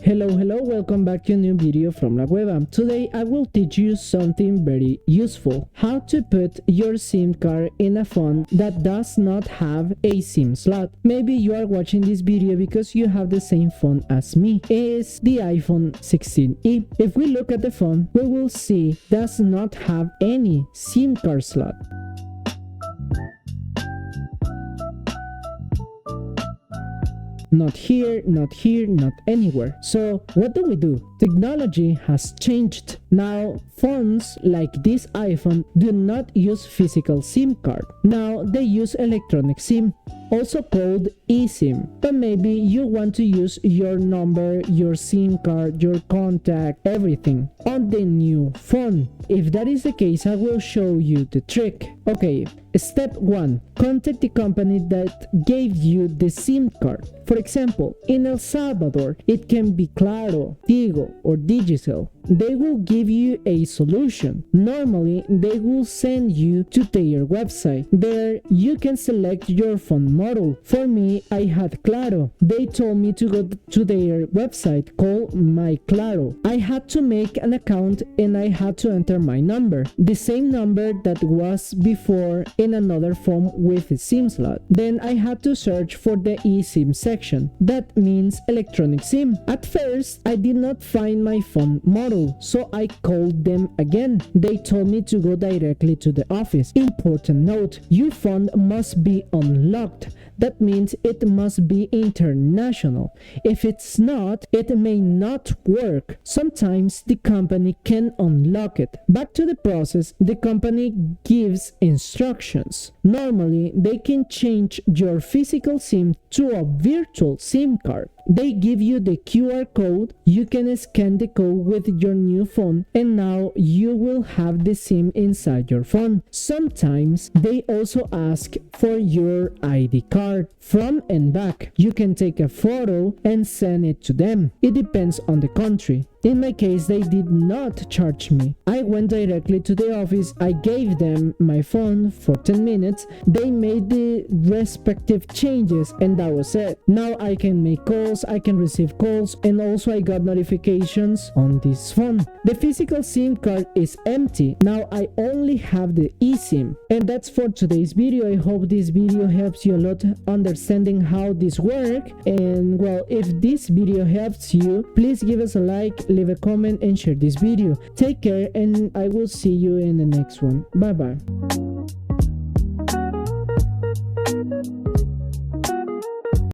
Hello, welcome back to a new video from La Cueva. Today I will teach you something very useful. How to put your SIM card in a phone that does not have a SIM slot. Maybe you are watching this video because you have the same phone as me. It's the iPhone 16e. If we look at the phone, we will see does not have any SIM card slot. Not here, not anywhere. So what do? Technology has changed. Now phones like this iPhone do not use physical SIM card. Now they use electronic SIM, also called eSIM. But maybe you want to use your number, your SIM card, your contact, everything on the new phone. If that is the case, I will show you the trick. Okay, step 1. Contact the company that gave you the SIM card. For example, in El Salvador, it can be Claro, Tigo, or Digicel. They will give you a solution. Normally, they will send you to their website. There, you can select your phone model. For me, I had Claro. They told me to go to their website called My Claro. I had to make an account and I had to enter my number. The same number that was before in another phone with a SIM slot. Then I had to search for the eSIM section. That means electronic SIM. At first, I did not find my phone model, so I called them again. They told me to go directly to the office. Important note, your phone must be unlocked. That means it must be international. If it's not, it may not work. Sometimes the company can unlock it. Back to the process, the company gives instructions. Normally, they can change your physical SIM to a virtual SIM card. They give you the QR code, you can scan the code with your new phone, and now you will have the SIM inside your phone. Sometimes they also ask for your ID card, front and back. You can take a photo and send it to them. It depends on the country. In my case, they did not charge me. I went directly to the office, I gave them my phone for 10 minutes, they made the respective changes, and that was it. Now I can make calls, I can receive calls, and also I got notifications on this phone. The physical SIM card is empty. Now I only have the eSIM. And that's for today's video. I hope this video helps you a lot understanding how this works. And well, if this video helps you, please give us a like, leave a comment, and share this video. Take care, and I will see you in the next one. Bye bye.